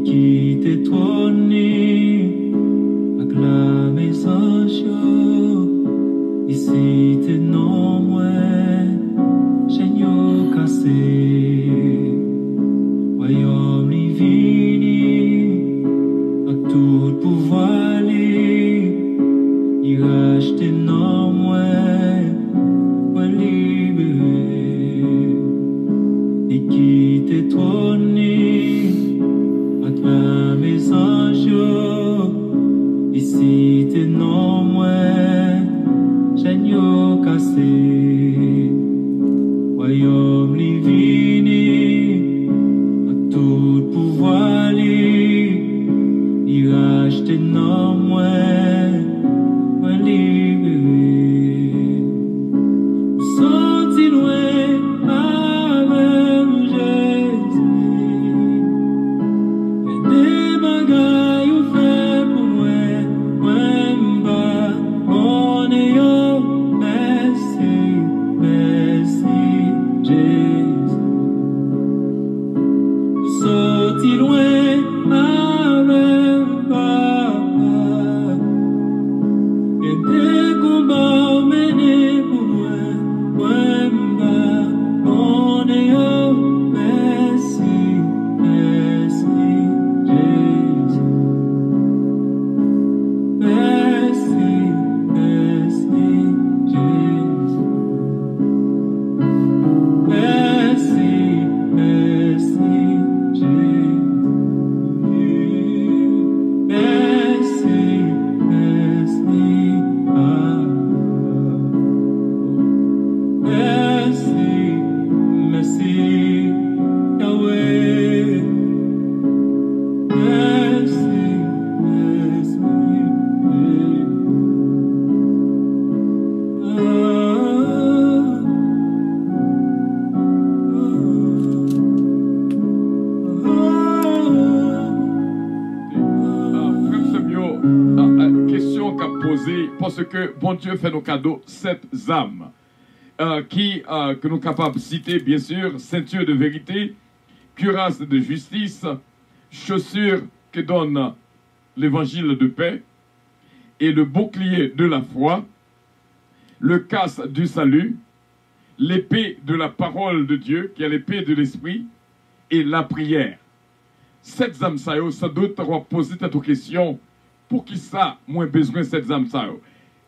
qui t'est trôné, acclamez sans chaud, ici t'es non moins, Seigneur cassé, royaume divini, à tout pouvoir il rachète non moins libéré, et qui t'est trôné, acclamez anges, ici t'es non moins, Seigneur cassé, royaume divini, à tout pouvoir il rachète non moins libéré. Senti loin avec Jésus, et des bagailles ou fait pour moi m'ba, on est yo, merci, merci Jésus. Senti loin avec Papa, et des combats menés pour moi m'ba, on est yo, merci, merci Jésus. Merci, merci Jésus. Merci, merci Jésus. Merci, merci, merci, merci Yahweh. Merci, merci, question qu'a posée, parce que bon Dieu fait nos cadeaux, 7 âmes, que nous sommes capables de citer, bien sûr, ceinture de vérité, cuirasse de justice, chaussures que donne l'évangile de paix, et le bouclier de la foi, le casque du salut, l'épée de la parole de Dieu, qui est l'épée de l'esprit, et la prière. 7 âmes, ça doit avoir posé cette question. Pour qui ça, moi, besoin de cette âme, ça?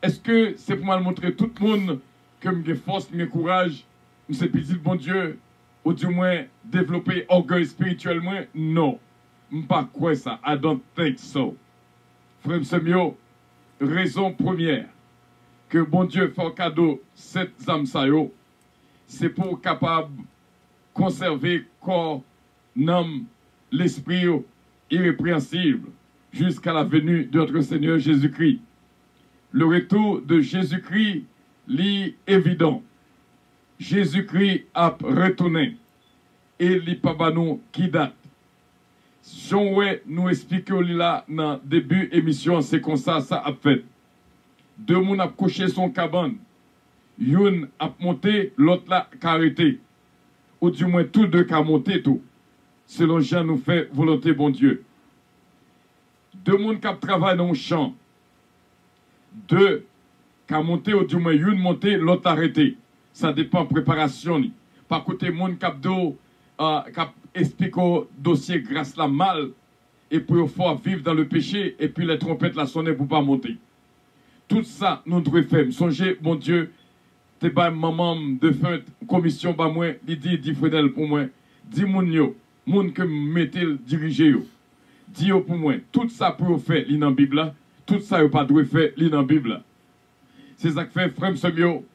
Est-ce que c'est pour me montrer tout le monde que j'ai force, j'ai courage, je sais pédir le bon Dieu, ou du moins développer orgueil spirituellement? Non. Je ne sais pas quoi ça. I don't think so. Frère Semio, raison première que bon Dieu fait un cadeau cette âme, ça, c'est pour capable conserver corps, âme, l'esprit irrépréhensible jusqu'à la venue de notre Seigneur Jésus-Christ. Le retour de Jésus-Christ est évident. Jésus-Christ a retourné et il pas nous qui date. Jean nous expliquons là dans le début de l'émission, c'est comme ça a fait. Deux personnes ont couché son cabane. Une a monté, l'autre l'a arrêté. Ou du moins tous deux qui ont monté tout. Selon Jean nous fait volonté bon Dieu. Deux personnes qui travaillent dans le champ. Deux qui ont monté, ou du moins une monté, l'autre arrêté. Ça dépend de la préparation. Par côté, les gens qui expliquent au dossier grâce la mal, et pour pouvoir vivre dans le péché, et puis les trompettes la sonner pour ne pas monter. Tout ça, nous devons faire. Songez, mon Dieu, t'es pas maman de fin commission, bah moi, il dit Fredel pour moi, dis moun yo, moun que mettez diriger yo. Dis yo pour moi, tout ça pour faire, li dans Bible, tout ça yo pas doit faire, li dans Bible. C'est ça que fait frère Semio,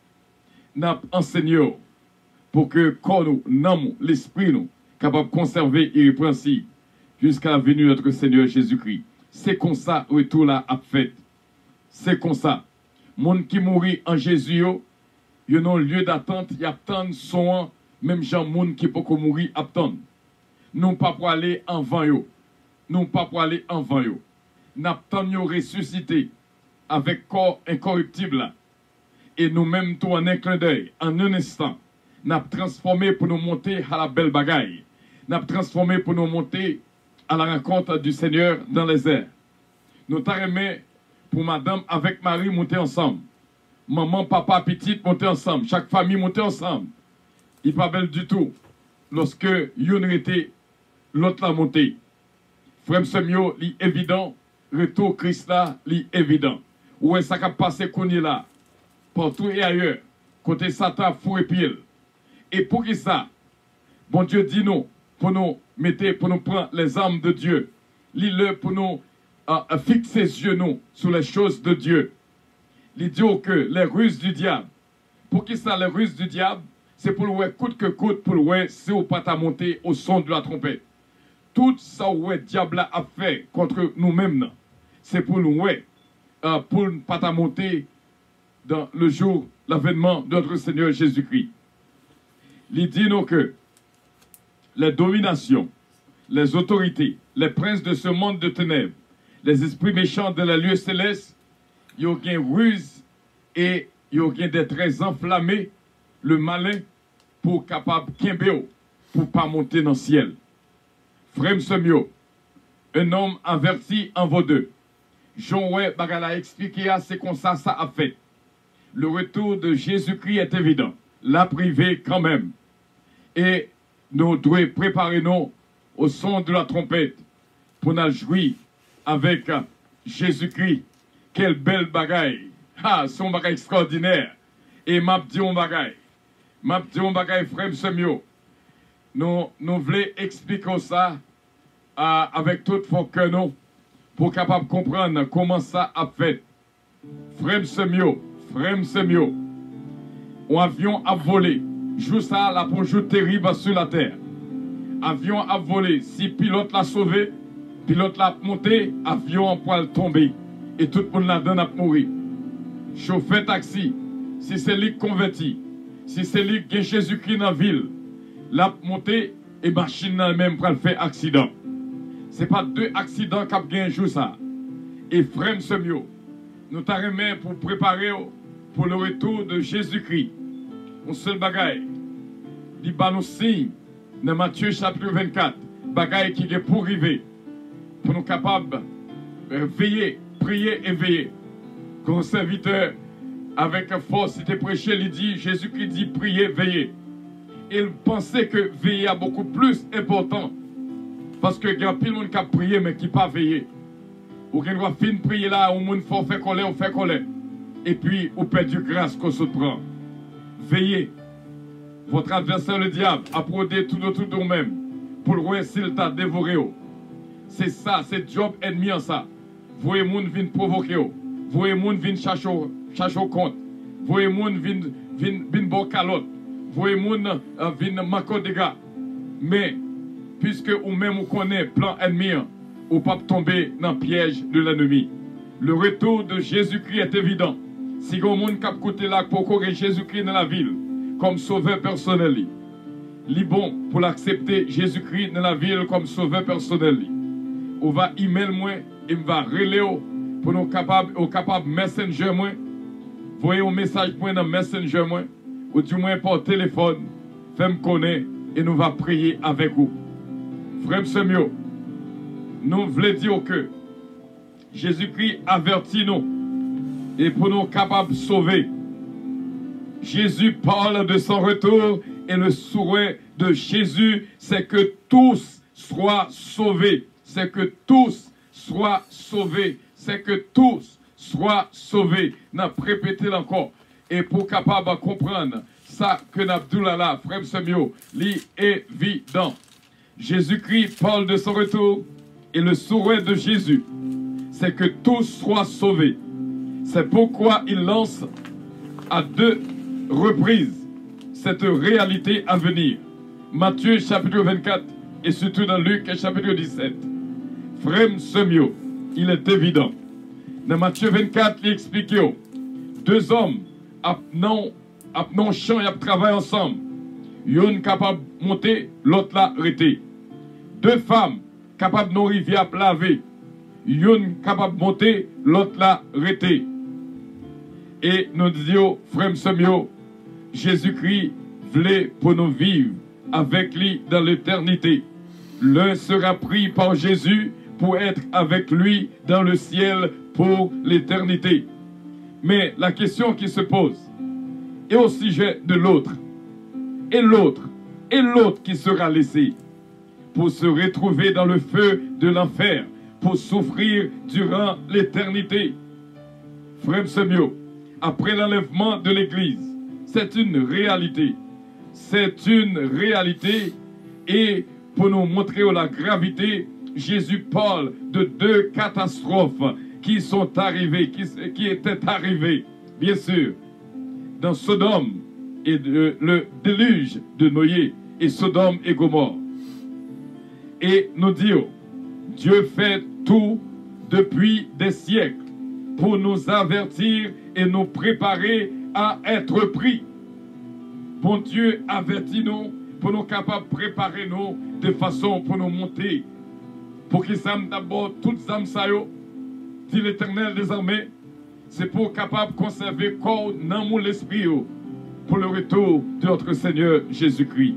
n'a enseigné pour que corps nous, n'âme, l'esprit nous, capable de conserver irrépréhensible jusqu'à la venue de notre Seigneur Jésus-Christ. C'est comme ça, retour là a fait. C'est comme ça. Monde qui mourit en Jésus, ils ont lieu d'attente, ils attendent son même gens monde qui peut mourir attendent. Nous pas pour aller en vent yo. Nous pas pour aller en vent yo. N'attendons ressusciter avec corps incorruptible là. Et nous-mêmes tout en un clin d'œil, en un instant, n'a transformé pour nous monter à la belle bagaille. N'a transformé pour nous monter à la rencontre du Seigneur dans les airs. Nous t'arrêtons pour madame avec Marie monter ensemble. Maman, papa, petite monter ensemble. Chaque famille monter ensemble. Il n'est pas belle du tout. Lorsque yon était, l'autre l'a monté. Frère Semio, li évident. Retour Christ là, li évident. Où est-ce qu'a passé qu'on est là? Partout et ailleurs. Côté Satan, fou et pile. Et pour qui ça? Bon Dieu dit nous, pour nous mettre, pour nous prendre les armes de Dieu. Lis-le pour nous fixer les yeux nous sur les choses de Dieu. Il dit que les ruses du diable. Pour qui ça, les ruses du diable? C'est pour le coûte que coûte, pour le si on pas à monter au son de la trompette. Tout ça le diable a fait contre nous-mêmes, c'est pour nous pour ne pas à monter dans le jour, l'avènement de notre Seigneur Jésus-Christ. Il dit nous que les dominations, les autorités, les princes de ce monde de ténèbres, les esprits méchants de la lieu céleste, il y a aucun ruse et il y a aucun des traits enflammés, le malin pour capable kimbéo, pour pas monter dans le ciel. Frère Semio, un homme averti en vaut deux. Jean-Oué Bagala a expliqué c'est comme ça a fait. Le retour de Jésus-Christ est évident. La privée quand même. Et nous devons préparer nous au son de la trompette pour nous jouir avec Jésus-Christ. Quelle belle bagaille. Ah, son bagaille extraordinaire. Et m'a dit on bagaille. M'a dit on bagaille, frère Semio. Nous voulons expliquer ça avec tout fort que nous pour capable comprendre comment ça a fait. Frère Semio, un avion a volé. Juste ça, la jour terrible sur la terre. Avion a volé. Si pilote l'a sauvé, pilote l'a monté, avion en poil tombé. Et tout le monde là-dedans a mouru. Chauffeur taxi, si c'est lui converti, si c'est lui qui est Jésus-Christ dans la ville, l'a monté et machine dans le même pour faire accident. Ce n'est pas deux accidents qui ont gagné un jour ça. Et frère Semio, nous t'arrêtons pour préparer pour le retour de Jésus-Christ. Un seul bagaille. Il va nous signe dans Matthieu chapitre 24. Bagaille qui est pour arriver. Pour nous capables de veiller, prier et veiller. Quand un serviteur avec force était prêché, il dit, Jésus-Christ dit prier, veiller. Il pensait que veiller est beaucoup plus important. Parce que il y a plein de monde qui a prié mais qui n'a pas veillé. Ou qui doit finir prier là, ou monde faut faire colère, ou faire colère. Et puis, ou perd du grâce qu'on se prend. Veillez. Votre adversaire, le diable, a prodé tout autour de vous-même pour le voir s'il t'a dévoré. C'est ça, c'est job ennemi en ça. Vous voyez, moun vient provoquer. Vous voyez, moun vient chercher au compte. Vous voyez, moun vient bon calotte. Vous voyez, moun vient manquer de dégâts. Mais, puisque vous-même vous connaissez plan ennemi, ou pas tomber dans le piège de l'ennemi. Le retour de Jésus-Christ est évident. Si vous avez un côté là pour corriger Jésus-Christ dans la ville, comme sauveur personnel, il est bon pour l'accepter Jésus-Christ dans la ville comme sauveur personnel. On va email moi, il va relayer pour nous capable messenger moi. Voyez un message moi dans messenger moi, ou du moins par téléphone, faites-moi connaître et nous va prier avec vous. Frère Semio, nous voulons dire que Jésus-Christ avertit nous et pour nous capables de sauver. Jésus parle de son retour et le souhait de Jésus, c'est que tous soient sauvés. C'est que tous soient sauvés. C'est que tous soient sauvés. N'a répété encore. Et pour capable de comprendre ça que Nabdoulala, frère Semio, lit évident. Jésus-Christ parle de son retour et le souhait de Jésus, c'est que tous soient sauvés. C'est pourquoi il lance à 2 reprises cette réalité à venir. Matthieu chapitre 24 et surtout dans Luc chapitre 17. Frère Semio, il est évident. Dans Matthieu 24, il explique 2 hommes dans champ et travaillent ensemble. Yon capable de monter, l'autre là arrêté. 2 femmes capables de rivière laver. Yon capable de monter, l'autre là arrêté. Et nous disons, frère Semio, Jésus-Christ voulait pour nous vivre avec lui dans l'éternité. L'un sera pris par Jésus pour être avec lui dans le ciel pour l'éternité. Mais la question qui se pose est au sujet de l'autre, et l'autre qui sera laissé pour se retrouver dans le feu de l'enfer, pour souffrir durant l'éternité. Frère Semio, après l'enlèvement de l'Église, c'est une réalité. C'est une réalité. Et pour nous montrer la gravité, Jésus parle de deux catastrophes qui sont arrivées, qui étaient arrivées, bien sûr, dans Sodome et le déluge de Noé et Sodome et Gomorrhe. Et nous disons, Dieu fait tout depuis des siècles pour nous avertir et nous préparer à être pris. Bon Dieu avertit nous pour nous capables de préparer nous de façon pour nous monter. Pour qu'ils s'aiment d'abord toutes âmes saillots, dit l'Éternel des armées, c'est pour capable de conserver corps, dans l'esprit pour le retour de notre Seigneur Jésus-Christ.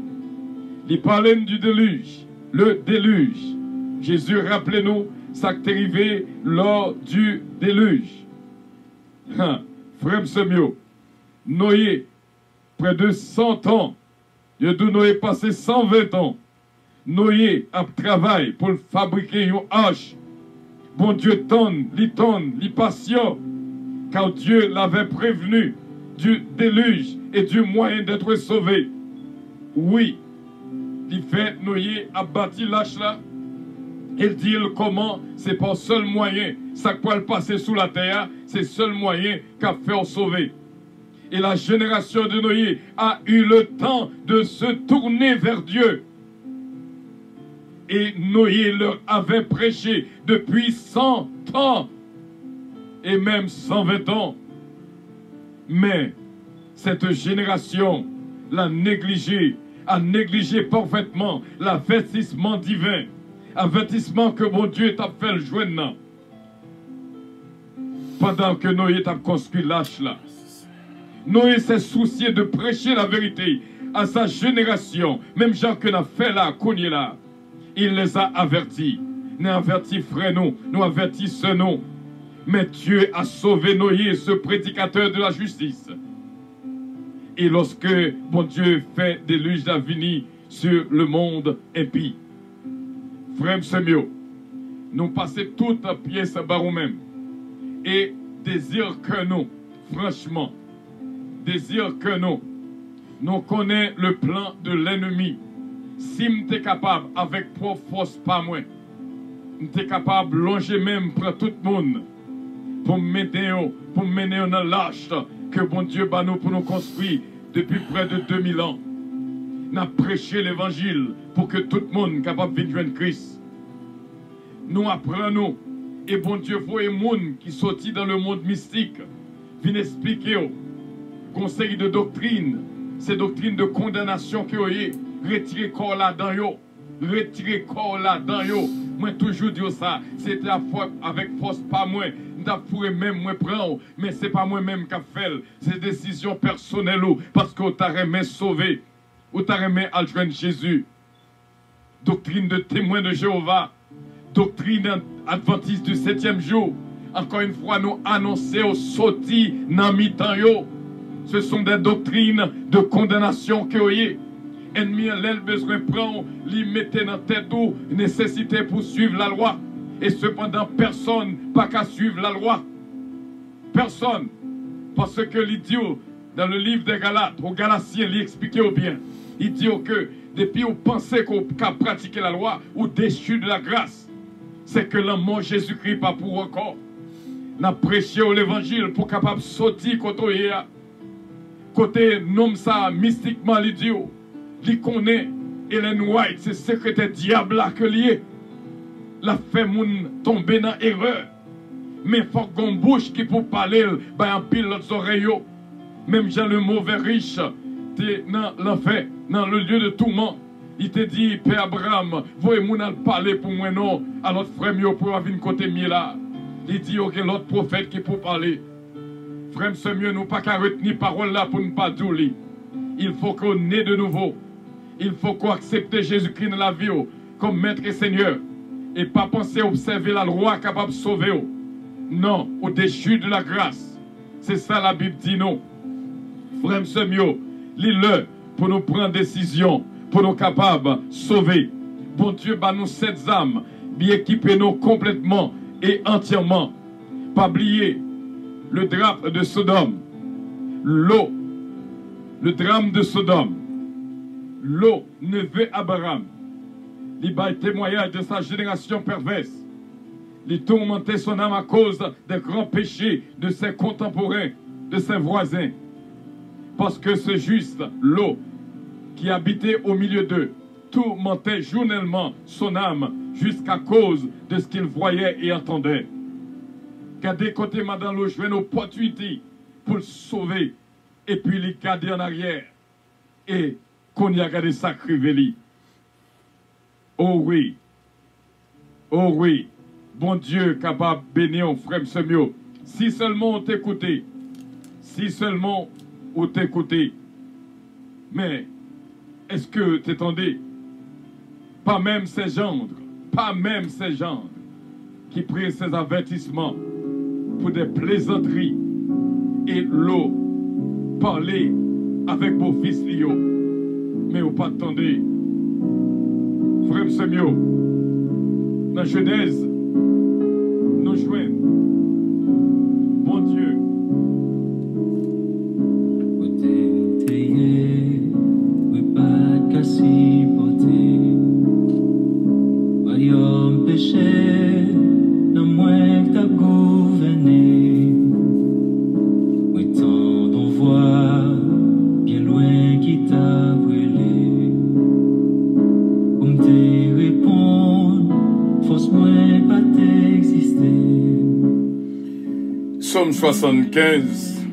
Il parlait du déluge, le déluge. Jésus, rappelez-nous, ça qui est arrivé lors du déluge. Frère Semio, Noé, près de 100 ans, il a dû Noé passer 120 ans. Noé a travaillé pour fabriquer une hache. Bon Dieu tonne, li patient, car Dieu l'avait prévenu du déluge et du moyen d'être sauvé. Oui, il fait Noé a bâti l'âge là. Il dit comment, c'est pas le seul moyen, ça peut le passer sous la terre, c'est le seul moyen qu'a fait sauver. Et la génération de Noé a eu le temps de se tourner vers Dieu. Et Noé leur avait prêché depuis 100 ans et même 120 ans. Mais cette génération l'a négligé, a négligé parfaitement l'avertissement divin. Avertissement que mon Dieu t'a fait le joindre. Pendant que Noé t'a construit l'arche là. Noé s'est soucié de prêcher la vérité à sa génération. Même Jean que n'a fait là, cogné là. Il les a avertis. Nous avertis frère nous avertissons nous. Mais Dieu a sauvé Noé, ce prédicateur de la justice. Et lorsque bon Dieu fait déluge d'avenir sur le monde impie. Frère Semio, nous passons toute pièce à barreau même. Et désir que nous, franchement, désir que nous connaissons le plan de l'ennemi. Si nous sommes capables, avec propre force, pas moins, nous sommes capables de longer même pour tout le monde, pour mener dans l'âge que bon Dieu bat nous pour nous construire depuis près de 2000 ans. Nous avons prêché l'évangile pour que tout le monde soit capable de vivre Christ. Nous apprenons, et bon Dieu voit les gens qui sortent dans le monde mystique, viennent expliquer conseil de doctrine, ces doctrines de condamnation que vous avez, retirez corps là-dedans, retirez corps là-dedans. Moi, toujours dire ça, c'est la fois avec force, pas moi. Nous même moi prendre, mais c'est pas moi-même qui fait. C'est décision personnelle, parce que vous avez sauvé, vous avez adjoint Jésus. Doctrine de témoin de Jéhovah, doctrine adventiste du 7e jour. Encore une fois, nous annoncer au sorti dans mi-temps. Ce sont des doctrines de condamnation que vous avez. Ennemi, l'elle besoin prend, lui mettez dans tête ou nécessité pour suivre la loi. Et cependant, personne pas qu'à suivre la loi. Personne. Parce que il dit dans le livre des Galates, aux Galatiens, il explique bien. Il dit que depuis vous pensez qu'on peut pratiquer la loi ou déchu de la grâce, c'est que l'amour Jésus-Christ pas pour encore. N'a prêché l'évangile pour capable sortir côté nom ça mystiquement l'idiot. Il connaît Ellen White, c'est secrétaire diable là que lié. La fait moun tomber dans erreur. Mais faut qu'on bouche qui pour parler, ben en pile l'autre oreille. Même Jean le mauvais riche, t'es dans l'enfer, dans le lieu de tourment. Il te dit, Père Abraham, voyez moun al parler pour moi non, à l'autre frère mio pour venir côté mieux là. Il dit, ok, l'autre prophète qui pour parler. Frère, c'est mieux, nous pas qu'à retenir parole là pour ne pas douler. Il faut qu'on ait de nouveau. Il faut qu'on accepte Jésus-Christ dans la vie. comme maître et seigneur. Et pas penser observer la loi capable de sauver. Non, au déchu de la grâce. C'est ça la Bible dit non. Frère Semio, lis-le pour nous prendre décision, pour nous capables de sauver. Bon Dieu, bah nous cette âmes, bien équipez nous complètement et entièrement. Pas oublier le drame de Sodome, l'eau, le drame de Sodome, l'eau, neveu Abraham. Il bat témoignage de sa génération perverse. Il tourmentait son âme à cause des grands péchés de ses contemporains, de ses voisins. Parce que ce juste, l'eau, qui habitait au milieu d'eux, tourmentait journellement son âme jusqu'à cause de ce qu'il voyait et entendait. Gardez côté madame l'eau, jouer une opportunité pour le sauver et puis les garder en arrière. Et qu'on y a gardé sacrifié. Oh oui, bon Dieu capable de bénir, frère Semio. Si seulement on t'écoutait, si seulement on t'écoutait. Mais est-ce que t'étendais? Pas même ses gendres qui prennent ces avertissements pour des plaisanteries et l'eau, parler avec vos fils Lio. Mais vous pas attendez. Frère Semio, dans Genèse, nous joignent. Bon Dieu. Péché, non moins que t'as gouverné. Oui, tant d'on voit bien loin qui t'a brûlé. Comme te répondre, force moins pas t'exister. Psaume 75.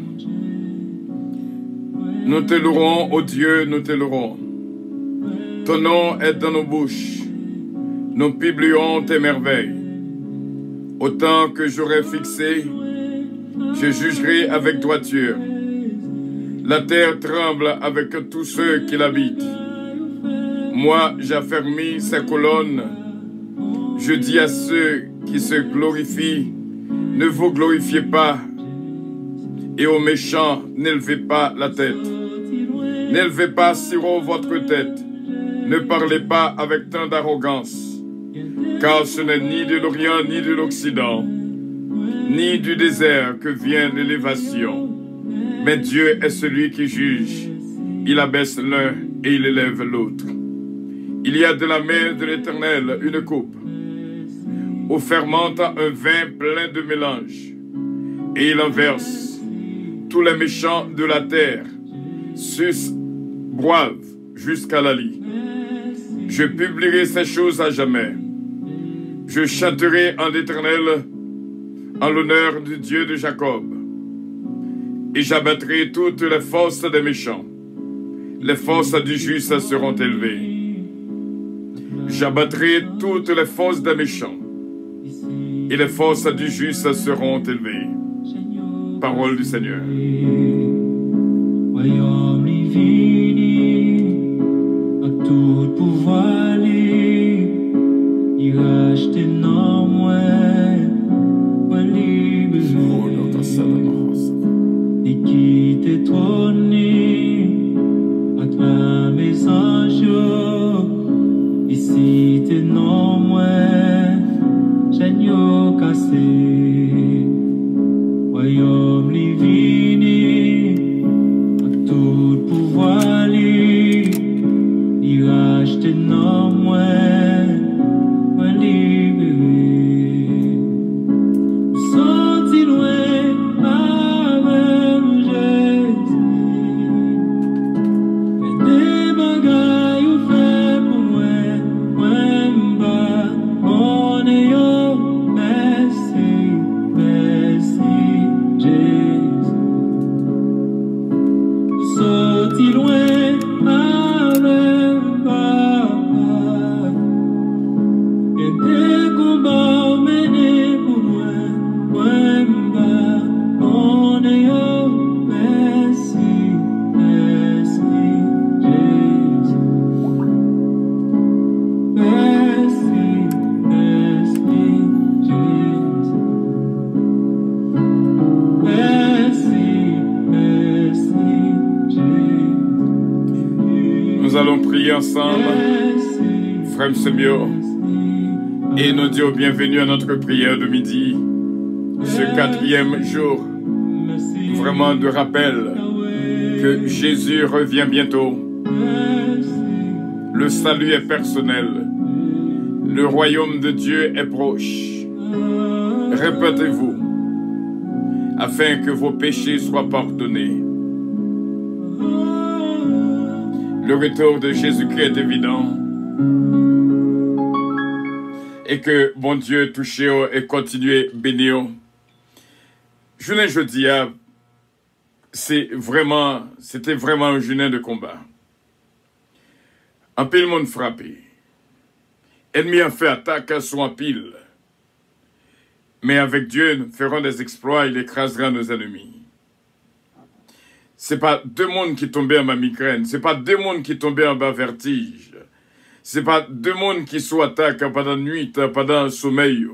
Nous te louerons, ô Dieu, nous te louerons. Ton nom est dans nos bouches. Nous publions tes merveilles. Autant que j'aurai fixé, je jugerai avec droiture. La terre tremble avec tous ceux qui l'habitent. Moi, j'affermis ses colonnes. Je dis à ceux qui se glorifient, ne vous glorifiez pas. Et aux méchants, n'élevez pas la tête. N'élevez pas si haut votre tête. Ne parlez pas avec tant d'arrogance. Car ce n'est ni de l'Orient, ni de l'Occident, ni du désert que vient l'élévation. Mais Dieu est celui qui juge. Il abaisse l'un et il élève l'autre. Il y a de la main de l'Éternel une coupe, où fermente un vin plein de mélange, et il en verse. Tous les méchants de la terre sucent, boivent jusqu'à la lie. Je publierai ces choses à jamais. Je chanterai en l'Éternel, en l'honneur du Dieu de Jacob. Et j'abattrai toutes les forces des méchants. Les forces du juste seront élevées. J'abattrai toutes les forces des méchants. Et les forces du juste seront élevées. Parole du Seigneur. Royaume divin, à tout pouvoir il rachète non moins libéré. Et qui t'est trôné, acclame les anges, ici t'es non moins, j'agneau cassé. Royaume divin, à tout pouvoir il rachète non moins libéré. Senti loin avec Jésus. Mais des bagailles ou fait pour moi m'ba, on est yo, merci. Nous allons prier ensemble, frère Semio, et nous dire bienvenue à notre prière de midi, ce 4e jour, vraiment de rappel que Jésus revient bientôt. Le salut est personnel. Le royaume de Dieu est proche. Répétez-vous, afin que vos péchés soient pardonnés. Le retour de Jésus-Christ est évident. Et que bon Dieu touche et continue bénir. Journée jeudi, c'était vraiment un journée de combat. Un pile monde frappé. Ennemi a fait attaque sur un pile. Mais avec Dieu, nous ferons des exploits, il écrasera nos ennemis. C'est pas deux mondes qui tombaient en bas migraine, c'est pas deux mondes qui tombaient en bas vertige. C'est pas deux mondes qui sont attaqués pendant la nuit, pendant le sommeil.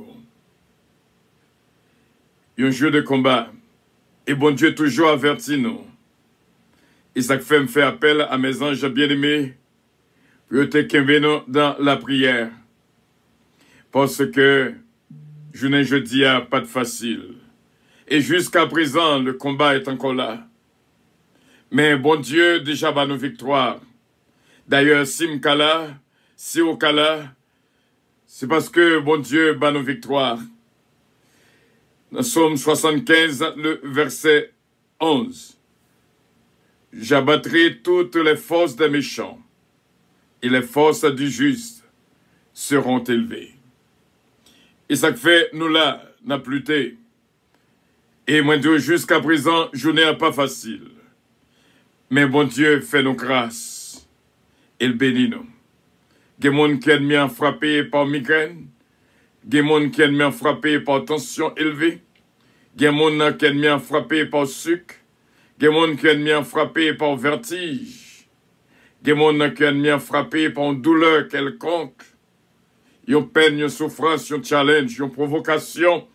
Il y a un jeu de combat. Et bon Dieu toujours averti nous. Isaac fait me fait appel à mes anges bien-aimés pour te dans la prière. Parce que jeudi a pas de facile. Et jusqu'à présent, le combat est encore là. Mais bon Dieu déjà bat nos victoires. D'ailleurs, Simkala, Siokala, c'est parce que bon Dieu bat nos victoires. Dans Psaume 75, le verset 11. J'abattrai toutes les forces des méchants, et les forces du juste seront élevées. Et ça fait, nous là, n'a plus été. Et moi Dieu, jusqu'à présent, journée n'est pas facile. Mais bon Dieu fait nos grâces. Il bénit nous. Il y a des gens qui sont frappés par migraine. Il y a des gens qui sont frappés par tension élevée. Il y a des gens qui sont frappés par sucre. Il y a des gens qui sont frappés par vertige. Il y a des gens qui sont frappés par une douleur quelconque. Ils ont peine, ils ont souffrance, ils ont challenge, ils ont provocation.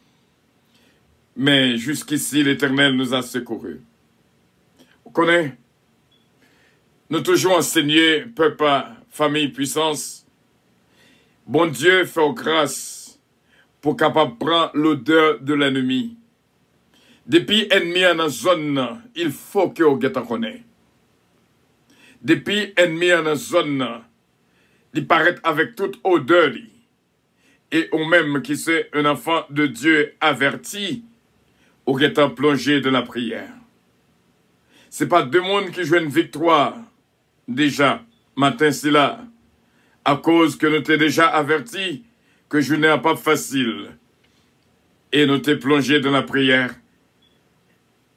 Mais jusqu'ici, l'Éternel nous a secourus. Vous connaissez? Nous toujours enseigné, peuple, famille, puissance. Bon Dieu fait grâce pour capable prendre l'odeur de l'ennemi. Depuis ennemi en la zone, il faut que vous connaissez. Depuis ennemi en la zone, il paraît avec toute odeur. Et ou même qui c'est un enfant de Dieu averti, ou étant plongé dans la prière. C'est pas deux mondes qui jouent une victoire. Déjà, matin c'est là, à cause que nous t'ai déjà averti que je n'ai pas facile. Et nous t'ai plongé dans la prière.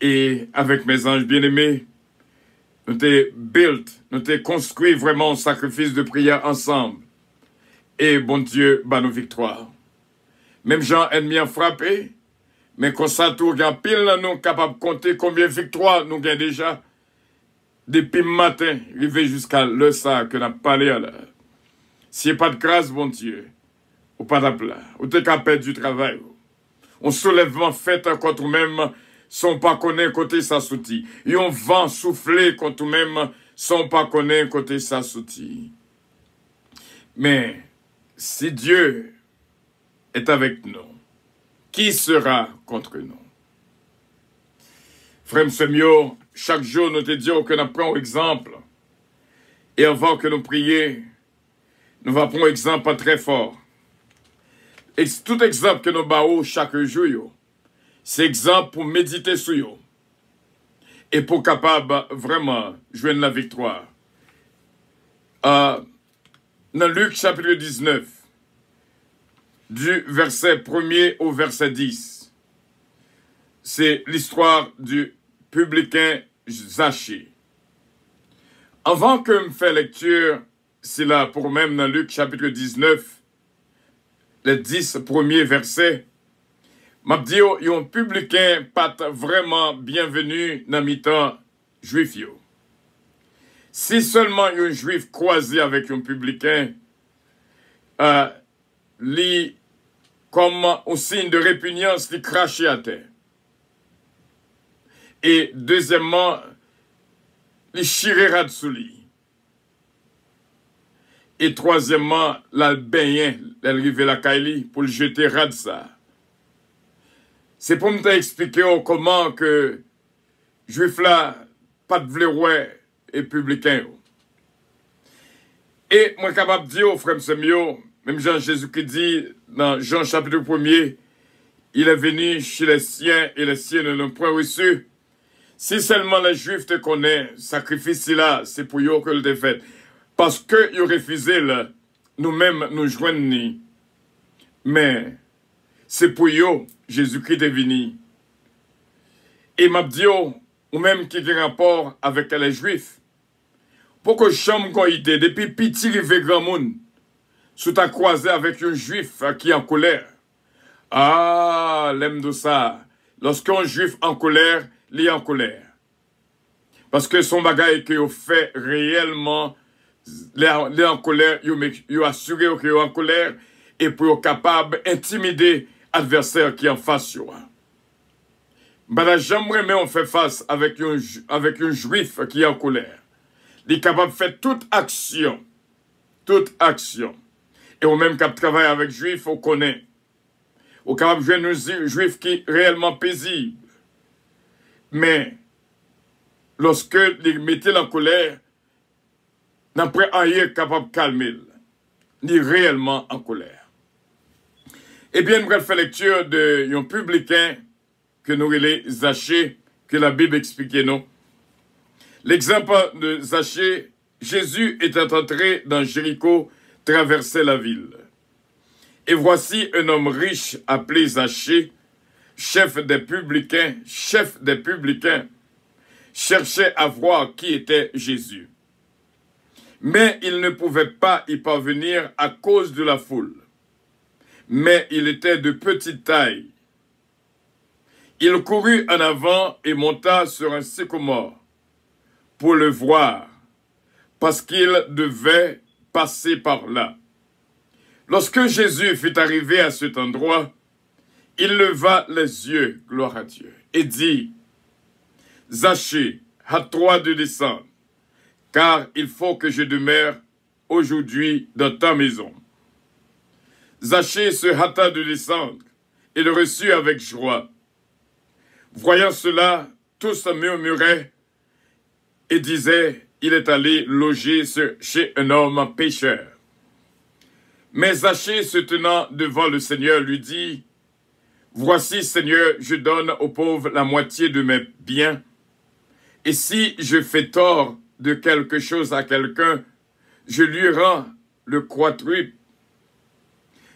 Et avec mes anges bien-aimés, nous t'ai built, nous t'ai construit vraiment un sacrifice de prière ensemble. Et bon Dieu, bat nos victoires. Même gens ennemis ont frappé, mais quand ça tourne en pile, nous sommes capables de compter combien de victoires nous gagnons déjà. Depuis le matin, arrivé jusqu'à l'heure ça que nous avons parlé à l'heure. S'il n'y a pas de grâce, bon Dieu, ou pas d'appel, ou t'es capable du travail, on soulèvement fait contre nous-mêmes, sans pas connaître côté sa souti. Et on vent souffler contre nous-mêmes, sans pas connaître côté sa souti. Mais, si Dieu est avec nous, qui sera contre nous? Frère Semio, chaque jour, nous te disons que nous prenons exemple. Et avant que nous prions, nous allons prendre exemple très fort. Et tout exemple que nous battons chaque jour, c'est exemple pour méditer sur eux. Et pour capable vraiment joindre la victoire. Dans Luc chapitre 19, du verset 1er au verset 10, c'est l'histoire du publicain Zachée. Avant que je fasse lecture, c'est là pour même dans Luc chapitre 19, les 10 premiers versets, m'a dit, il y a un publicain pas vraiment bienvenu dans mi-temps juif. Si seulement il y a un juif croisé avec un publicain, comme un signe de répugnance, il crachait à terre. Et deuxièmement, il chirera dessous lui. Et troisièmement, la baigner, elle rive la Kaili pour le jeter rad ça. C'est pour me expliquer comment que juif là, pas de vlerouet et publicain. Et moi capable de dire aux frères Semio, même Jean-Jésus qui dit dans Jean chapitre 1er, il est venu chez les siens et les siens ne l'ont point reçu. Si seulement les juifs te connaissent, sacrifice là, c'est pour eux que le défait. Parce que ils refusé là, nous-mêmes nous joignons. Mais c'est pour eux, Jésus-Christ est venu. Et m'a dit, ou même qui a rapport avec les juifs, pour que chambre qu'on idée, depuis petit rive grand monde, sous ta croisé avec un juif qui est en colère. Ah, l'aime de ça. Lorsqu'un juif en colère, il est en colère. Parce que son bagage qu'il fait réellement, il est en colère, il assuré qu'il est en colère, et pour être capable d'intimider l'adversaire qui est en face. J'aimerais mais on fait face avec un juif qui est en colère. Il est capable de faire toute action. Toute action. Et au même cap travail avec juif, on connaît. On est capable de jouer un juif qui est réellement paisible. Mais, lorsque les mettez en colère, n'après rien capable de calmer. Ni réellement en colère. Eh bien, nous allons faire lecture d'un publicain que nous relais Zachée, que la Bible explique nous. L'exemple de Zachée, Jésus était entré dans Jéricho, traversait la ville. Et voici un homme riche appelé Zachée, chef des publicains, cherchait à voir qui était Jésus. Mais il ne pouvait pas y parvenir à cause de la foule. Mais il était de petite taille. Il courut en avant et monta sur un sycomore pour le voir, parce qu'il devait passer par là. Lorsque Jésus fut arrivé à cet endroit, il leva les yeux, gloire à Dieu, et dit, « Zachée, hâte-toi de descendre, car il faut que je demeure aujourd'hui dans ta maison. » Zachée se hâta de descendre et le reçut avec joie. Voyant cela, tous murmuraient et disaient, il est allé loger chez un homme pécheur. Mais Zachée, se tenant devant le Seigneur, lui dit, voici, Seigneur, je donne aux pauvres la moitié de mes biens, et si je fais tort de quelque chose à quelqu'un, je lui rends le quadruple.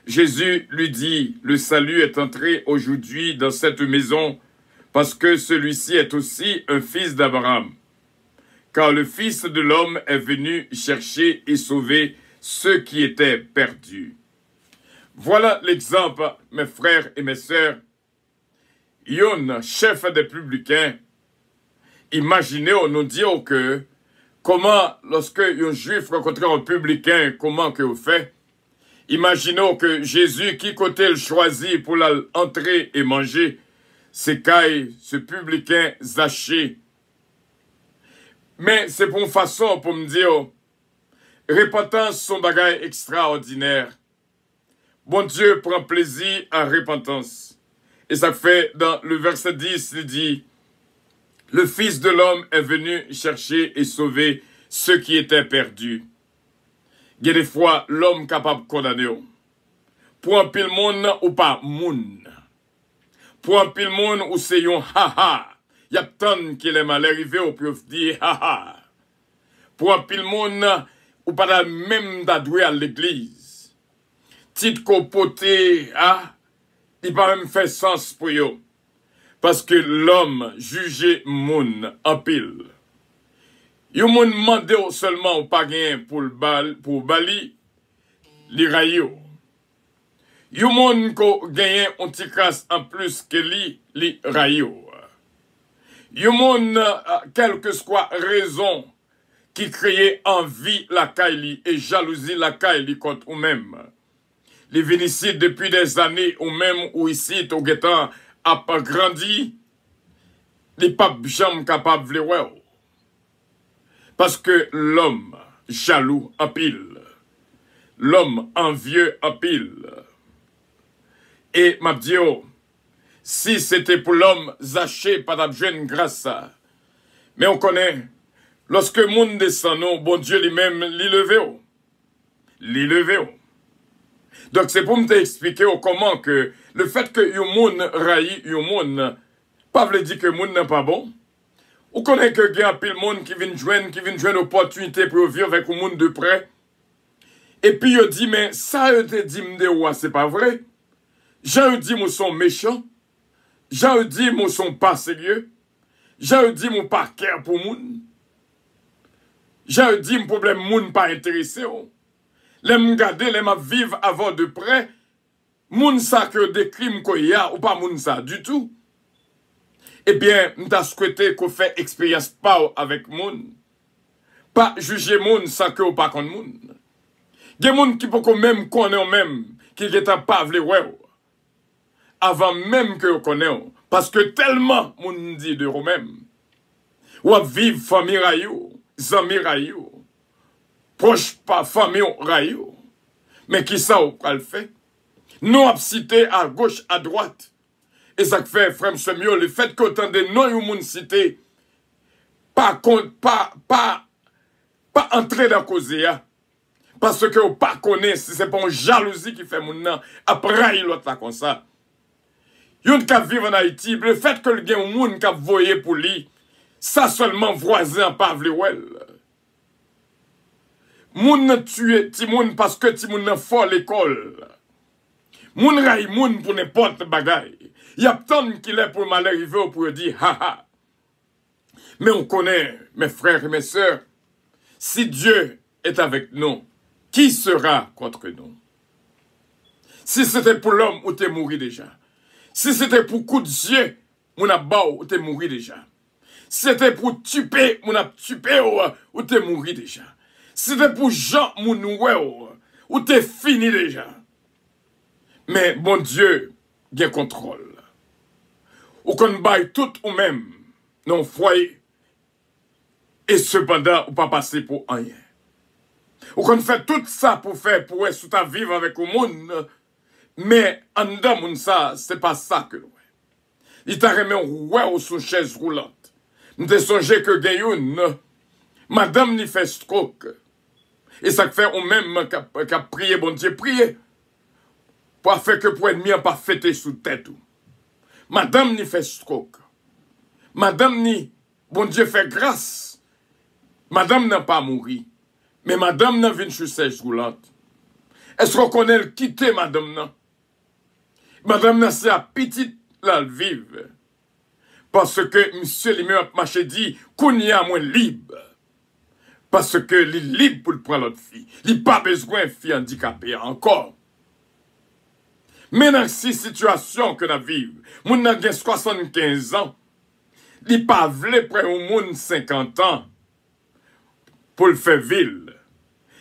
Jésus lui dit, le salut est entré aujourd'hui dans cette maison, parce que celui-ci est aussi un fils d'Abraham. Car le Fils de l'homme est venu chercher et sauver ceux qui étaient perdus. Voilà l'exemple, mes frères et mes sœurs. Yon, chef des publicains, imaginez, on nous dit que, comment, lorsque un juif rencontrait un publicain, comment que vous faites? Imaginons que Jésus, qui côté le choisit pour entrer et manger, c'est Caille, ce publicain Zachée. Mais c'est pour une façon pour me dire, repentance son bagage extraordinaire. Bon Dieu prend plaisir à repentance. Et ça fait dans le verset 10, il dit, le Fils de l'homme est venu chercher et sauver ceux qui étaient perdus. Il y a des fois l'homme capable de condamner. Pour un pile monde ou pas moun. Pour un pile monde ou c'est yon ha-ha. Il y a tant qui est mal arrivé ou peut dire ha-ha. Pour un pile monde ou pas même d'adouer à l'église. Titre copoté, ah, il pas même fait sens pour yo. Parce que l'homme juge moun en pile. Yon moun mande seulement ou pas gain pour bali, li rayo. Yon moun ko gagne un petit casse en plus que li rayo. Yon moun, quelle que soit raison qui crée envie la caille et jalousie la caille contre ou même. Les vénicides depuis des années ou même ou ici au guetan a pas grandi, les papes jamais capables de voir. Parce que l'homme, jaloux en pile. l'homme envieux en pile. Et m'a dit, oh, si c'était pour l'homme, Zaché, pas d'abjeune grâce ça. Mais on connaît, lorsque le monde descend, non, bon Dieu lui-même, l'y levé. L'y levé. Donc c'est pour me t'expliquer comment que le fait que le monde raille, le monde, pas veut dire que le monde n'est pas bon. On connaît que il y a un pile monde qui vient joindre opportunité pour vivre avec le monde de près. Et puis il dit, mais ça te dit de ouais, c'est pas vrai. J'ai dit, moi sont méchants. J'ai dit, moi sont pas sérieux. J'ai dit, moi pas care pour moun. J'ai dit, mon problème moun pas intéressé. L'aime garder, l'aime vivre avant de près. Moun ça que des crimes qu'il y a, ou pas moun ça du tout. Eh bien, m'ta souhaité qu'on fait expérience pas avec moun. Pas juger moun sans que ou pas contre moun. Des moun qui peut même connaître même, qui n'est pas vle ouais. Avant même que vous connaissez, parce que tellement moun dit de vous-même. Ou vivre famille rayou, zami rayou, proche pas famille rayou. Mais qui ça ou le fait? Nous avons cité à gauche, à droite. Et ça fait, frère mieux le fait qu'autant de non ou moun cité, pas entrer dans la cause. Parce que vous pas connaissez, si c'est pas une jalousie qui fait moun nan, après l'autre là comme ça. Yon qui vivent en Haïti, le fait que le gen moun qui voyé pour lui, ça seulement voisin pas vle wel. Moun nan tue ti moun parce que ti moun nan fort l'école. Moun ray moun pour n'importe bagay. Y a tant qui l'est pour mal arriver pour dire haha. Mais on connaît, mes frères et mes sœurs, si Dieu est avec nous, qui sera contre nous? Si c'était pour l'homme, ou t'es mouru déjà. Si c'était pour coup de Dieu, mon abao, ou t'es mouru déjà. Si c'était pour tuer, mon a tué, ou t'es mouru déjà. Si c'était pour Jean, mon oué, ou t'es fini déjà. Mais bon Dieu, il contrôle. Ou qu'on baille tout ou même, non foyer. Et cependant, ou pas passer pour rien. Ou qu'on fait tout ça pour faire, pour être sous ta vivre avec le monde. Mais en dedans, moun ça, c'est pas ça que nous. Il t'a remis ouais ou sous chaise roulante. Nous te songé que gayoun, madame ni fait stroke. Et ça fait ou même qu'a prié, bon Dieu, prier. Pour faire que pour ennemi pas fêter sous tête. Madame ni fait stroke. Madame ni, bon Dieu fait grâce. Madame n'a pas mouru. Mais madame n'a vu sur chaise roulante. Est-ce qu'on connaît le quitter madame n'a? Madame n'a c'est à petite là le vive. Parce que monsieur lui a marché dit qu'on y a moins libre. Parce que il est libre pour prendre l'autre fille. Il n'a pas besoin de fille handicapée encore. Mais dans cette situation que nous vivons, moun a 75 ans, il n'a pas voulu prendre au monde 50 ans pour le faire ville.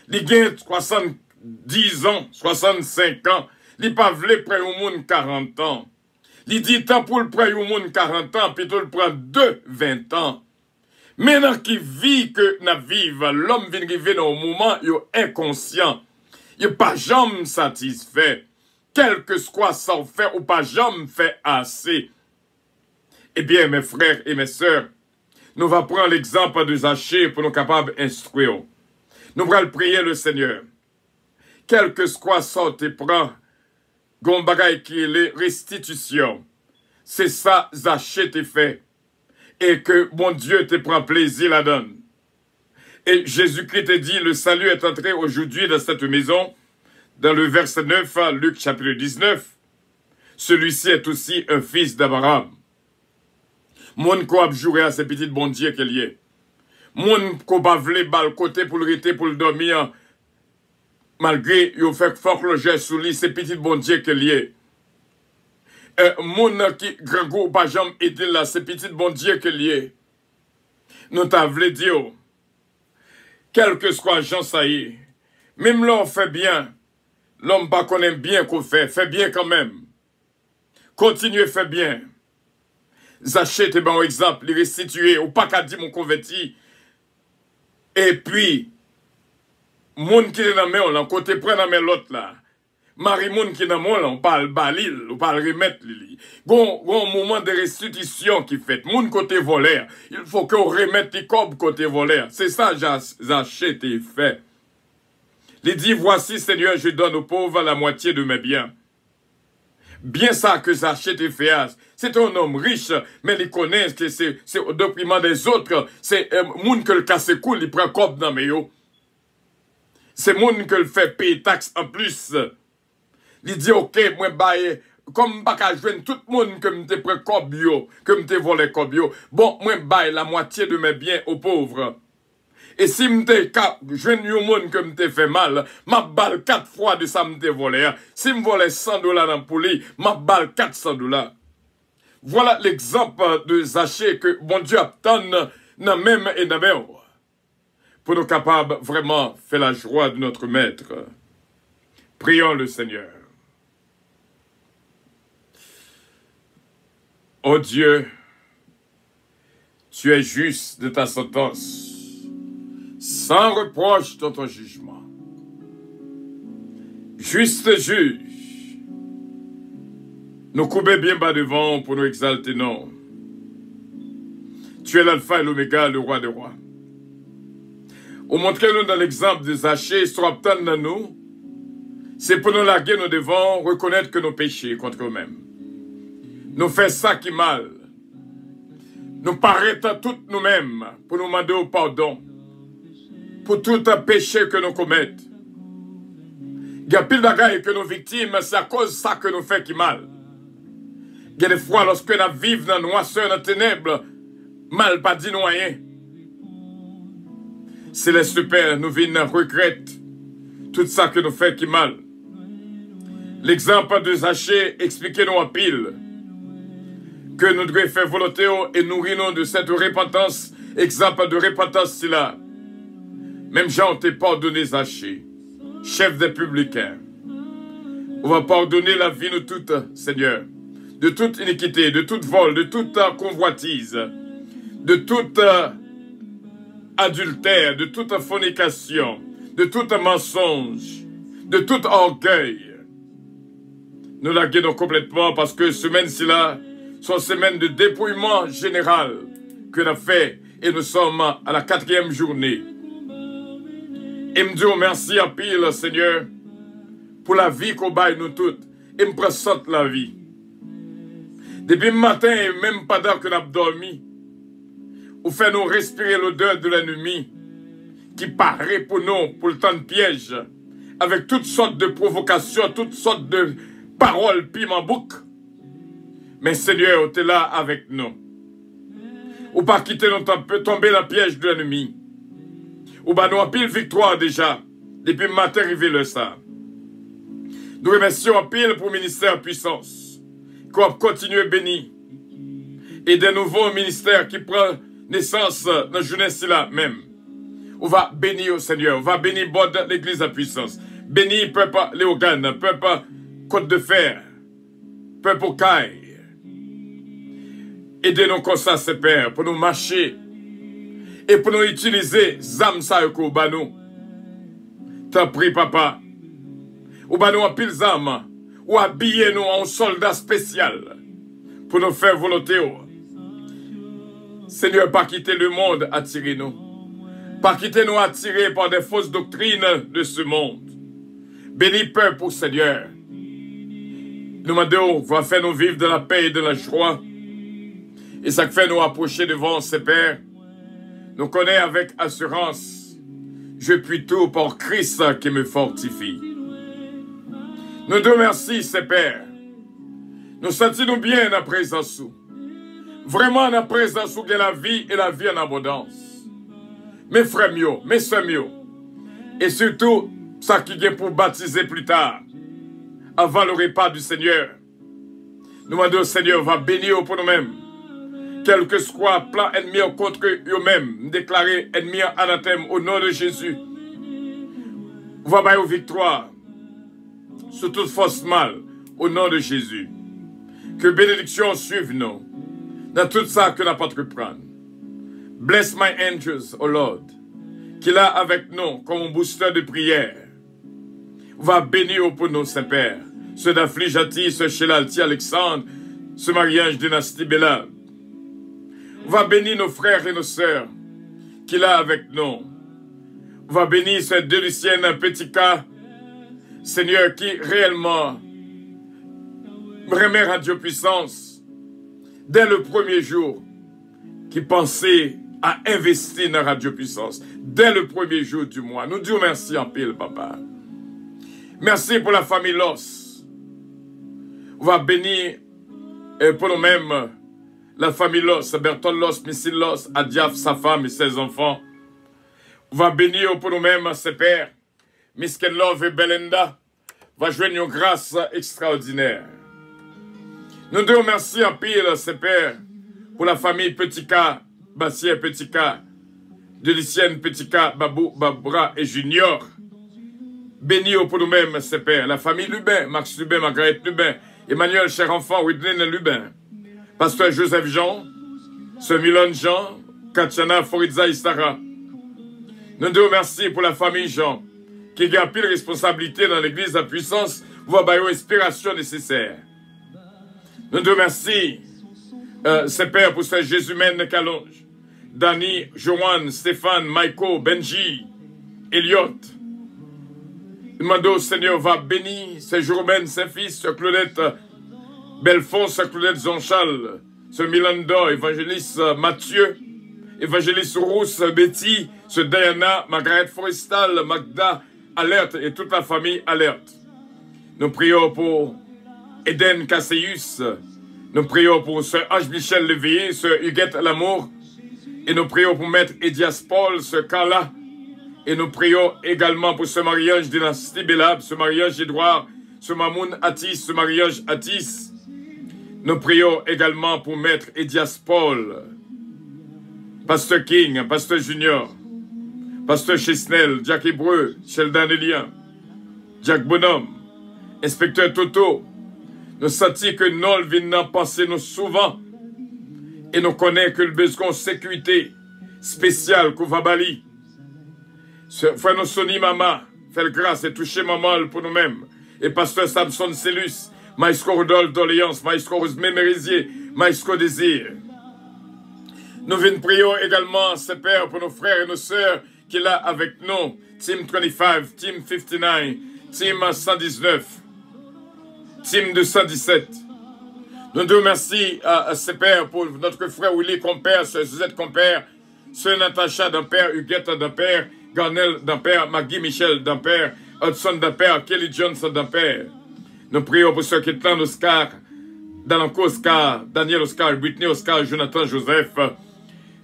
Il a 70 ans, 65 ans, il n'a pas voulu prendre au monde 40 ans. Il dit tant pour le prendre au monde 40 ans, puis il le prend 20 ans. Maintenant qu'il vit que nous vivons, l'homme vient arriver dans un moment, il est inconscient. Il n'est pas jamais satisfait. Quel que soit ça fait ou pas jamais fait assez. Eh bien, mes frères et mes sœurs, nous allons prendre l'exemple de Zaché pour nous capables d'instruire. Nous allons prier le Seigneur. Quel que soit ça te prend, gon bagay qui est les restitutions. C'est ça, Zaché te fait. Et que mon Dieu te prend plaisir là-dedans. Et Jésus-Christ te dit, le salut est entré aujourd'hui dans cette maison. Dans le verset 9, Luc chapitre 19, celui-ci est aussi un fils d'Abraham. Moun ko ap joué à ces petites bon Dieu qu'il y est. Moun ko pa vle bal côté pour le rete pour le dormir, malgré yo fait fort le geste sous lui, ces petites bon Dieu qu'il y est. Moun qui grand go pa jam aider là, ces petites bon Dieu qu'il y est. Nous t'a vle dire, quel que soit Jean ça y est, même là on fait bien. L'homme pas connaît bien qu'on fait bien quand même. Continuez, fait bien. Zaché te bon exemple, les restituer, ou pas qu'à dire mon converti. Et puis, Moun qui est dans main, on côté prend dans main l'autre là. Marie moun qui dans mon là, on parle balil, on parle remettre li. Gon moment de restitution qui fait. Moun côté voleur, il faut qu'on remette les cob côté voleur. C'est ça Zachée t'ai fait. Il dit voici Seigneur, je donne aux pauvres la moitié de mes biens. Bien ça que Zachée t'ai fait. C'est un homme riche, mais il connaît que c'est au déprimant des autres. C'est moun que le casse cool, il prend cob dans mes yo. C'est moun que le fait payer taxe en plus. Il dit, ok, moi, baye, comme pas qu'à joindre tout le monde que m'te prend cob yo, que m'te volé cob yo, bon, moi, baye la moitié de mes biens aux pauvres. Et si m'te joindre yo monde que m'te fait mal, m'a balle 4 fois de ça m'te volé. Si m'volé $100 dans le poulet, m'a balle $400. Voilà l'exemple de Zachée que bon Dieu attend dans même et dans même. Pour nous capables vraiment faire la joie de notre Maître. Prions le Seigneur. Ô Dieu, tu es juste de ta sentence, sans reproche dans ton jugement. Juste juge, nous couper bien bas devant pour nous exalter, non. Tu es l'alpha et l'oméga, le roi des rois. Ou montrez-nous dans l'exemple de Zachée, soit obtenu dans nous, c'est pour nous larguer nous devons reconnaître que nos péchés contre eux-mêmes. Nous faisons ça qui mal. Nous paraîtons toutes nous-mêmes pour nous demander au pardon. Pour tout un péché que nous commettons. Il y a pile de bagailles que nos victimes, c'est à cause de ça que nous faisons qui mal. Il y a des fois lorsque nous vivons dans la noirceur, dans les ténèbres, mal pas dit nous rien. Céleste Père, nous venons regretter tout ça que nous faisons qui mal. L'exemple de Zachée, expliquez-nous en pile que nous devons faire volonté et nourrir de cette repentance, exemple de repentance c'est là. Même Jean t'a pardonné Zachée, chef des publicains. On va pardonner la vie de toutes, Seigneur, de toute iniquité, de toute vol, de toute convoitise, de toute adultère, de toute fornication, de tout mensonge, de tout orgueil. Nous la guidons complètement parce que semaine-ci là, sont semaines de dépouillement général que nous avons fait et nous sommes à la 4e journée. Et me dis merci à pile, Seigneur, pour la vie qu'on baille nous toutes et me présente la vie. Depuis le matin et même pendant que nous avons dormi, ou fait nous respirer l'odeur de l'ennemi qui paraît pour nous, pour le temps de piège, avec toutes sortes de provocations, toutes sortes de paroles piment bouc. Mais Seigneur, tu es là avec nous. Ou pas quitter nous tomber dans le piège de l'ennemi. Ou pas nous en pile victoire déjà, depuis le matin arrivé le ça. Nous remercions en pile pour le ministère puissance, qu'on va continuer béni. Et des nouveaux ministères qui prennent naissance dans la jeunesse là même. On va bénir au Seigneur, on va bénir l'église à puissance. Bénir peuple Léogane, peuple Côte de Fer, peuple Caille. Aidez-nous comme ça, ces pères, pour nous marcher et pour nous utiliser zam sa yo banou. T'en prie, papa. Ou banou en pile zam, ou habillez-nous en soldat spécial pour nous faire volonté. Seigneur, pas quitter le monde, attirez-nous. Pas quitter nous attirés par des fausses doctrines de ce monde. Bénis peuple pour Seigneur. Nous demandons, va faire nous vivre de la paix et de la joie. Et ça fait nous approcher devant ces pères. Nous connaît avec assurance. Je puis tout par Christ qui me fortifie. Nous te remercions, ces pères. Nous sentons bien la présence. Vraiment la présence de la vie et la vie en abondance. Mes frères mieux, mes soeurs mieux. Et surtout, ça qui vient pour baptiser plus tard. Avant le repas du Seigneur. Nous demandons au Seigneur, va bénir pour nous-mêmes. Quel que soit le plan ennemi contre eux-mêmes, déclarer ennemi anathème au nom de Jésus. Va bailler aux victoires sur toute force mal au nom de Jésus. Que bénédiction suive nous dans tout ça que nous pas prendre. Bless my angels, O Lord. qu'il a avec nous comme un booster de prière. Va bénir pour nous, Saint-Père. Ce d'Afflijati, ce Shelalti Alexandre, ce mariage dynastie Bella. Va bénir nos frères et nos sœurs qu'il a avec nous. Va bénir ce deux Lucienne petit cas, Seigneur, qui réellement remet Radio Puissance dès le premier jour, qui pensait à investir dans Radio Puissance, dès le premier jour du mois. Nous disons merci en pile, papa. Merci pour la famille Los. On va bénir pour nous-mêmes la famille Los, Bertol Los, Missy Los, Adiaf, sa femme et ses enfants. On va bénir pour nous-mêmes ses pères, Misken Love et Belenda. Va joindre une grâce extraordinaire. Nous devons merci en pile, ses pères, pour la famille Petit K, Bassier Petit K, Delicienne Petit K, Babou, Babra et Junior. Bénis pour nous-mêmes, ses pères, la famille Lubin, Max Lubin, Margaret Lubin, Emmanuel, cher enfant, Widlin Lubin, Pasteur Joseph Jean, ce Milan Jean, Katiana, Foridza Istara. Nous devons merci pour la famille Jean, qui garde pile responsabilité dans l'église à puissance, voit une inspiration nécessaire. Nous devons merci, ses pères, pour ce Jésus-mène Calonge, Dani, Joanne, Stéphane, Michael, Benji, Elliot. Demandons, Seigneur, va bénir ce Jourmène, ses fils, ce Claudette Belfond, ce Claudette Zonchal, ce Milando, évangéliste Mathieu, évangéliste Rousse, Betty, ce Diana, Margaret Forestal, Magda, Alerte et toute la famille Alerte. Nous prions pour Eden Casseus, nous prions pour ce H. Michel Léveillé, ce Huguette Lamour, et nous prions pour Maître Edias Paul, ce Carla, et nous prions également pour ce mariage dynastie Belab, ce mariage Édouard, ce Mamoun Atis, ce mariage Atis. Nous prions également pour Maître Edias Paul, Pasteur King, Pasteur Junior, Pasteur Chesnel, Jack Hébreu, Sheldon Elien, Jack Bonhomme, Inspecteur Toto. Nous sentons que nous venons penser nous souvent et nous connaissons que le besoin de sécurité spéciale qu'on va bali. Frère nous soni maman, fait grâce et toucher maman pour nous-mêmes. Et Pasteur Samson Cellus, Maestro Rodolphe d'Orléans, Maestro Rose Mémérisier, Maestro Désir. Nous venons prier également, ses pères, pour nos frères et nos sœurs qu'il a avec nous. Team 25, Team 59, Team 119, Team 217. Nous devons merci à ses pères pour notre frère Willy compère, ce Suzette compère, sœur Natacha d'un père, Huguette d'un père, Garnel d'un père, Maggie Michel d'un père, Hudson d'un père, Kelly Johnson d'un père. Nous prions pour ceux qui sont Oscar, Dalanco Oscar, Daniel Oscar, Whitney Oscar, Jonathan Joseph.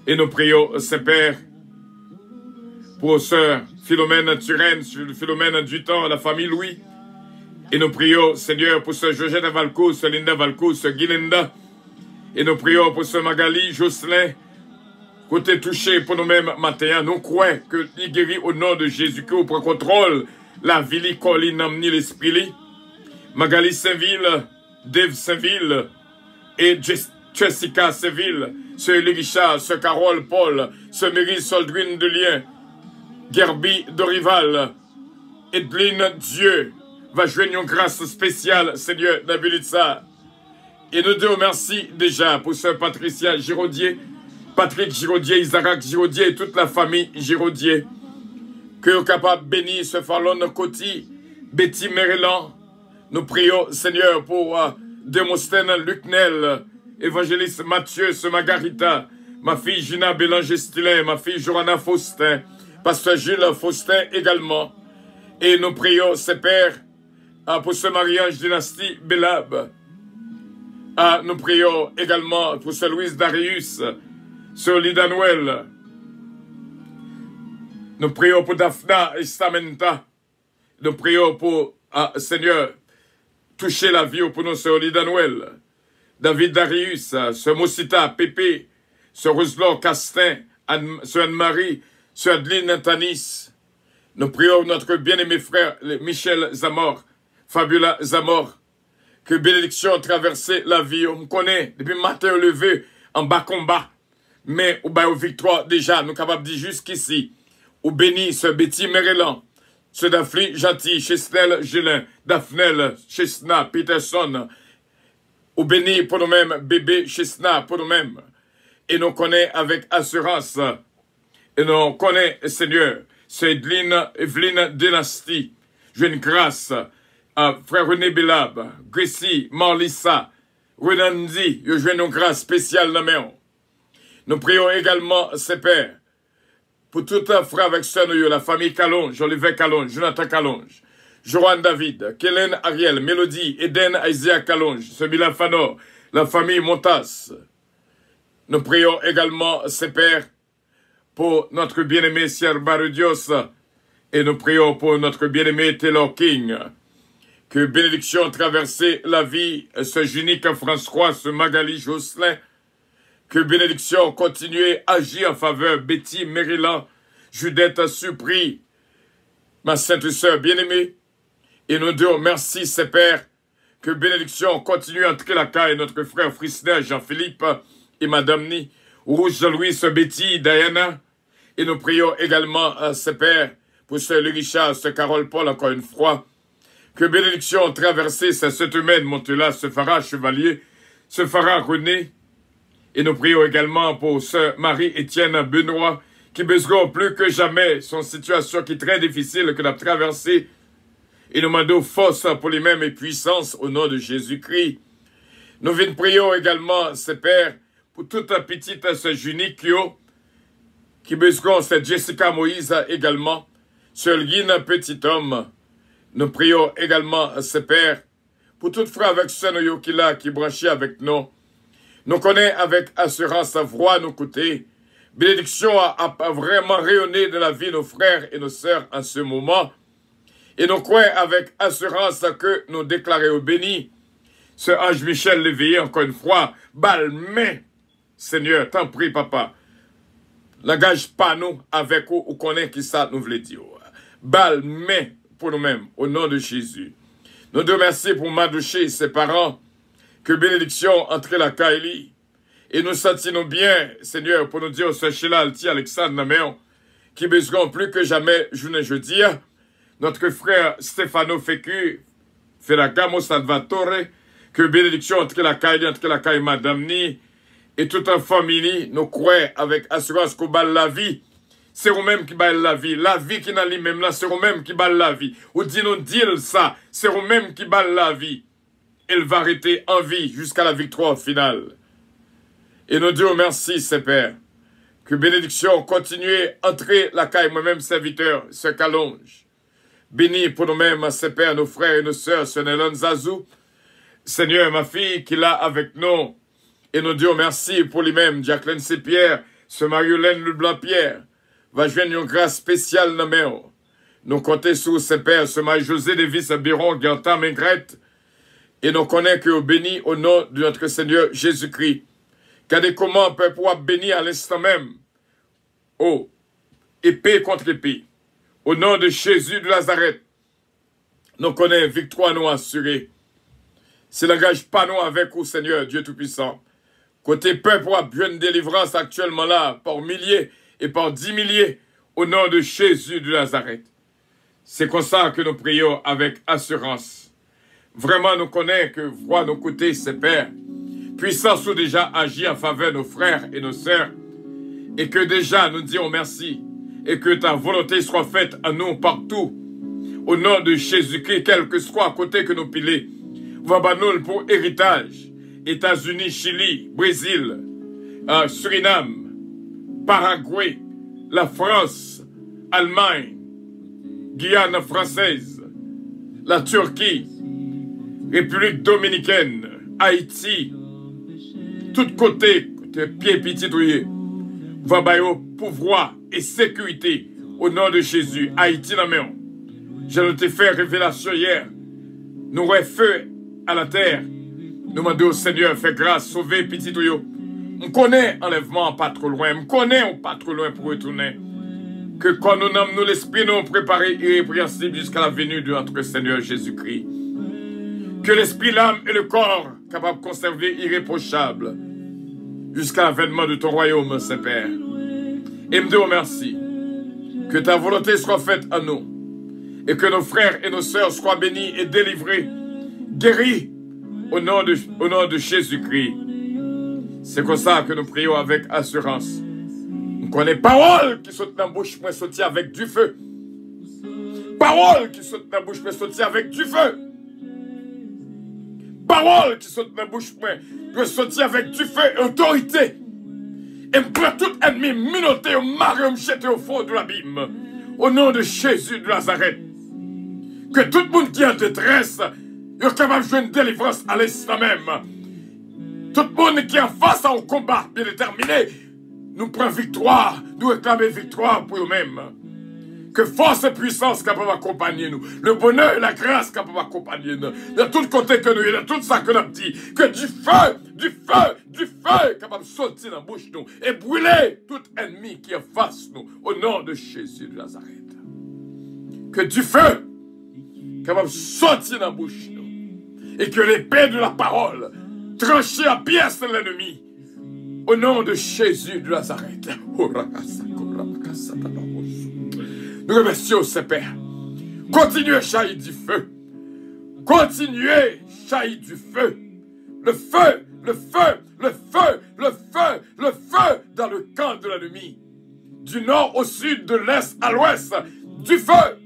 Et nous prions, Saint-Père, pour sœur Philomène Turenne, Philomène Dutan, la famille Louis. Et nous prions, Seigneur, pour sœur Georgette Valcourt, sœur Linda Valcourt, sœur Guilinda. Et nous prions pour sœur Magali, Jocelyn, côté touché pour nous-mêmes matin. Nous croyons que il guérit au nom de Jésus, que vous prenez contrôle la ville, colline, amener l'esprit. Magali Saint-Ville, Dave Saint-Ville et Jessica Saint-Ville, Sœur Élie Richard, Sœur Carole Paul, Sœur Mary Soldrine de Lien, Gerby Dorival, Edline Dieu, va joindre une grâce spéciale, Seigneur, d'Abilitza. Et nous te remercions déjà pour Sœur Patricia Giraudier, Patrick Giraudier, Isaac Giraudier et toute la famille Giraudier. Que vous capable de bénir ce Fallon Coty, Betty Maryland. Nous prions, Seigneur, pour Demostène Lucnel, évangéliste Mathieu, ce Margarita, ma fille Gina Bélanger-Stilin, ma fille Johanna Faustin, Pasteur Gilles Faustin également. Et nous prions, ses pères, pour ce mariage dynastie Belab. Nous prions également pour ce Louise Darius, ce Lida Noël. Nous prions pour Daphna et Samantha. Nous prions pour, Seigneur, toucher la vie pour nous, ce Lida Noël. David Darius, ce Moussita, Pépé, ce Roselor Castin, ce Anne-Marie, ce Adeline Tanis. Nous prions notre bien-aimé frère Michel Zamor, Fabiola Zamor, que bénédiction traverse la vie. On me connaît depuis matin levé en bas combat, mais au bas aux victoires déjà, nous sommes capables de dire jusqu'ici. Ou béni ce Betty Maryland, ce Daphne Gentil, Chesnel Gélin, Daphnel Chesna Peterson, ou béni pour nous-mêmes, bébé Chesna pour nous-mêmes. Et nous connaît avec assurance, et nous connaît, Seigneur, c'est Evelyne Dynastie, je une grâce, frère René Belab, Gracie, Marlissa, Renandi, je une grâce spéciale dans main. Nous prions également, ses pères, pour tout un frère avec sœur, la famille Calonge, Olivier Calonge, Jonathan Calonge, Joanne David, Kellen Ariel, Mélodie, Eden Isaiah Calonge, Semila Fanor, la famille Montas. Nous prions également, ses pères, pour notre bien-aimé Sierra Barodios, et nous prions pour notre bien-aimé Taylor King. Que bénédiction traversée la vie, ce Junique François, ce Magali Josselin. Que bénédiction continue à agir en faveur Betty Maryland, Judette Supri, ma sainte sœur bien-aimée. Et nous disons merci, ses pères. Que bénédiction continue à entrer la caille notre frère Frisner, Jean-Philippe et Madame Ni, Rouge Jean-Louis, ce Betty, Diana. Et nous prions également, ses pères, pour ce Louis Richard, ce Carole Paul, encore une fois. Que bénédiction traverser cette humaine, Montela, ce Farah Chevalier, ce Farah René. Et nous prions également pour ce Marie-Étienne Benoît, qui besoin plus que jamais son situation qui est très difficile que de traverser. Et nous demandons force pour les mêmes et puissance au nom de Jésus-Christ. Nous prions également, ces pères, pour toute petite ce Junikio, qui besoin c'est Jessica Moïse également, ce Lynn Petit Homme. Nous prions également, ces pères, pour toute frère avec ce noyau qui branchit avec nous. Nous connaît avec assurance sa voix à nos côtés. Bénédiction a vraiment rayonné de la vie de nos frères et nos sœurs en ce moment. Et nous croyons avec assurance que nous déclarons bénis. Ce Ange Michel Léveillé, encore une fois, balmé, Seigneur, t'en prie, papa. N'engage pas nous avec vous, ou connaît qui ça nous voulait dire. Balmé pour nous-mêmes, au nom de Jésus. Nous te remercions pour Madouché et ses parents. Que bénédiction entre la Kaili. Et nous sentons bien, Seigneur, pour nous dire ce Sheila Alti Alexandre Naméon, qui besoin plus que jamais, je ne jeudi, notre frère Stefano Fecu, Ferragamo Salvatore, que bénédiction entre la Kaili, Madame Ni, et toute la famille, nous croyons avec assurance qu'on balle la vie. C'est vous-même qui balle la vie qui n'a lui-même là, c'est vous-même qui balle la vie. Ou dis-nous, dis-le ça, c'est vous-même qui balle la vie. Elle va arrêter en vie jusqu'à la victoire finale. Et nous disons merci, ses pères. Que bénédiction continue à entrer la caille, moi-même serviteur, ce Calonge. Béni pour nous-mêmes, ses pères, nos frères et nos sœurs, ce Nélon Zazou. Seigneur, ma fille, qui est là avec nous. Et nous disons merci pour lui-même, Jacqueline C-Pierre, ce Mariolène Leblanc-Pierre. Va joindre une grâce spéciale dans mes mains. Nous comptons sur ses pères, ce Marie-José Davis, Biron, Gantin, Mengrette. Et nous connaissons que béni au nom de notre Seigneur Jésus-Christ. Car comment on peut pouvoir bénir à l'instant même. Oh, épée contre épée. Au nom de Jésus de Nazareth. Nous connaissons victoire nous assurée. C'est l'engage pas nous avec vous, Seigneur, Dieu Tout-Puissant. Côté peuple pour avoir une délivrance actuellement là, par milliers et par 10 milliers, au nom de Jésus de Nazareth. C'est comme ça que nous prions avec assurance. Vraiment, nous connaissons que voix nos côtés, ses pères, puissance ou déjà agi en faveur de nos frères et nos sœurs, et que déjà nous disons merci, et que ta volonté soit faite à nous partout, au nom de Jésus-Christ, quel que soit à côté que nous pilons. Nous pour héritage, États-Unis, Chili, Brésil, Suriname, Paraguay, la France, Allemagne, Guyane française, la Turquie, République dominicaine, Haïti, tout côté, pieds pititouillés, va bailler pouvoir et sécurité au nom de Jésus. Haïti, la main. Je nous t'ai fait révélation hier. Nous aurons feu à la terre. Nous demandons au Seigneur, fais grâce, sauver pititouillés. On connaît enlèvement pas trop loin. On connaît pas trop loin pour retourner. Que quand nous nommons nous l'esprit, nous préparés irrépréhensibles jusqu'à la venue de notre Seigneur Jésus-Christ. Que l'esprit, l'âme et le corps capables de conserver irréprochables jusqu'à l'avènement de ton royaume, Saint-Père. Et me dis merci. Que ta volonté soit faite à nous. Et que nos frères et nos sœurs soient bénis et délivrés, guéris au nom de Jésus-Christ. C'est comme ça que nous prions avec assurance. Nous connaissons parole qui saute dans la bouche, mais sortir avec du feu. Parole qui saute dans la bouche, mais sortir avec du feu. Parole qui saute dans la bouche, mais sortir avec du feu et autorité. Et me prend tout ennemi, minoté, marre, me jeter au fond de l'abîme. Au nom de Jésus de Nazareth. Que tout le monde qui est en détresse est capable de jouer une délivrance à l'instant même. Tout le monde qui est en face à un combat bien déterminé, nous prenons victoire, nous réclamons victoire pour nous-mêmes. Que force et puissance capable d'accompagner nous. Le bonheur et la grâce capable d'accompagner nous. De tout côté que nous, et de tout ça que nous avons dit. Que du feu capable de sortir dans la bouche nous. Et brûler tout ennemi qui est face nous. Au nom de Jésus de Nazareth. Que du feu capable de sortir dans la bouche nous. Et que l'épée de la parole tranche à pièce l'ennemi. Au nom de Jésus de Nazareth. Nous remercions, Père. Continuez à jaillir du feu. Continuez à jaillir du feu. Le feu, le feu, le feu, le feu, le feu dans le camp de l'ennemi. Du nord au sud, de l'est à l'ouest. Du feu.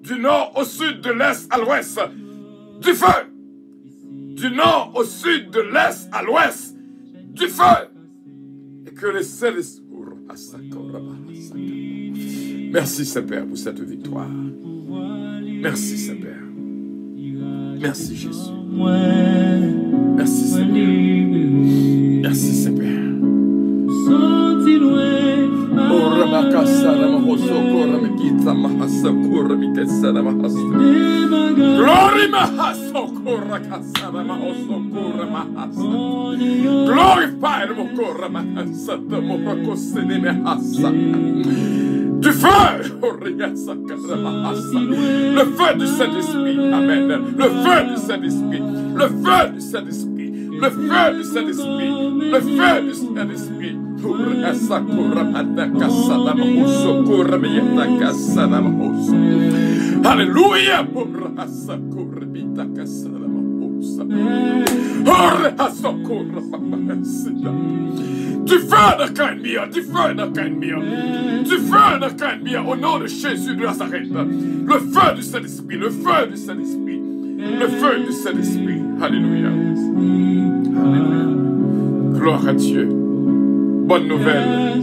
Du nord au sud, de l'est à l'ouest. Du feu. Du nord au sud, de l'est à l'ouest. Du feu. Et que les célestes... Merci, Saint-Père, pour cette victoire. Merci, Saint-Père. Merci, Jésus. Merci, Seigneur. Merci, Saint-Père. Du feu, le feu du Saint-Esprit, amen. Le feu du Saint-Esprit, le feu du Saint-Esprit, le feu du Saint-Esprit, le feu du Saint-Esprit. Alléluia. Du feu de Canmia, du feu de Canmia, du feu de Canmia, au nom de Jésus de Nazareth. Le feu du Saint-Esprit, le feu du Saint-Esprit, le feu du Saint-Esprit. Alléluia. Alléluia. Gloire à Dieu. Bonne nouvelle.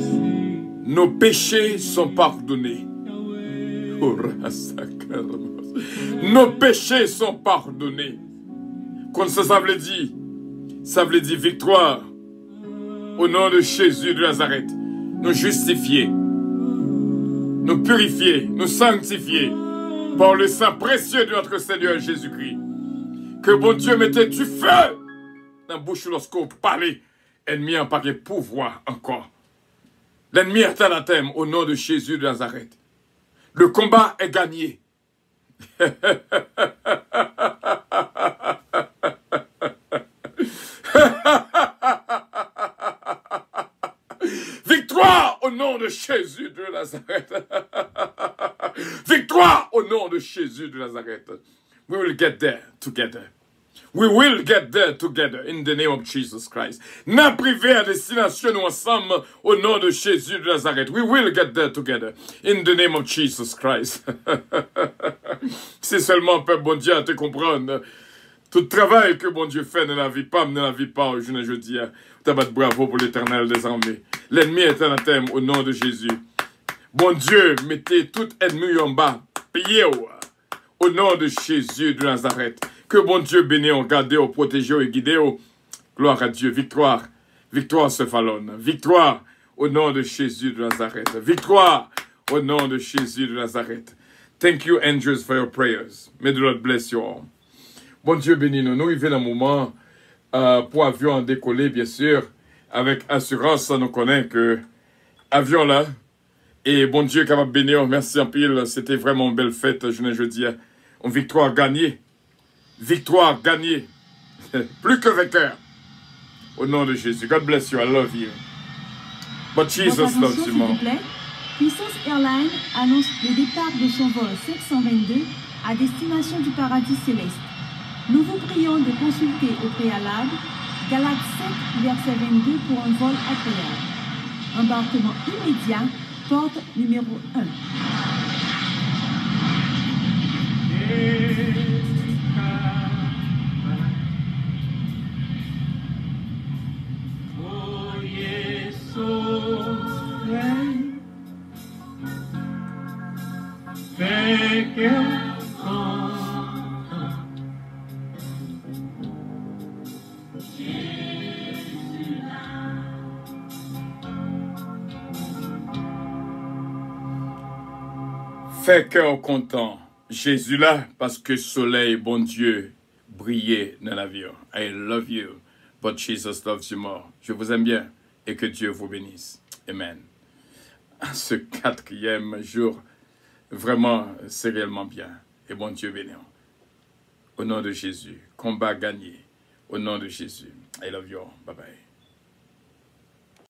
Nos péchés sont pardonnés. Nos péchés sont pardonnés. Comme ça veut dire? Ça veut dire victoire. Au nom de Jésus de Nazareth, nous justifier, nous purifier, nous sanctifier par le sang précieux de notre Seigneur Jésus-Christ. Que bon Dieu mette du feu dans la bouche lorsqu'on parlait. Ennemi n'a pas de pouvoir encore. L'ennemi est anathème au nom de Jésus de Nazareth. Le combat est gagné. Victoire au nom de Jésus de Nazareth. Victoire au nom de Jésus de Nazareth. We will get there together. We will get there together in the name of Jesus Christ. N'a privé à destination nous ensemble au nom de Jésus de Nazareth. We will get there together in the name of Jesus Christ. C'est seulement, Père bon Dieu, à te comprendre. Tout le travail que bon Dieu fait ne la vit pas, je ne dis. Tabat bravo pour l'Éternel des armées. L'ennemi est anathème au nom de Jésus. Bon Dieu, mettez tout ennemi en bas. Pliez au nom de Jésus de Nazareth. Que bon Dieu bénisse, garde, protège et guide. Gloire à Dieu. Victoire. Victoire se fallonne. Victoire au nom de Jésus de Nazareth. Victoire au nom de Jésus de Nazareth. Thank you, angels, for your prayers. May the Lord bless you all. Bon Dieu bénisse nous. Nous vivons un moment pour avion décoller, bien sûr. Avec assurance, nous connaissons que avion là. Et bon Dieu capable de bénir. Merci en pile. C'était vraiment une belle fête, je dis. Une victoire gagnée. Victoire gagnée. Plus que vainqueur. Au nom de Jésus. God bless you. I love you. But Jesus loves you more. Puissance Airlines annonce le départ de son vol 722 à destination du paradis céleste. Nous vous prions de consulter au préalable Galates 5, verset 22 pour un vol agréable. Embarquement immédiat, porte numéro 1. Fais cœur content. Jésus là, parce que soleil, bon Dieu, brillait dans l'avion. I love you, but Jesus loves you more. Je vous aime bien et que Dieu vous bénisse. Amen. Ce 4e jour, vraiment, c'est réellement bien. Et bon Dieu béni. Au nom de Jésus, combat gagné. Au nom de Jésus. I love you all. Bye bye.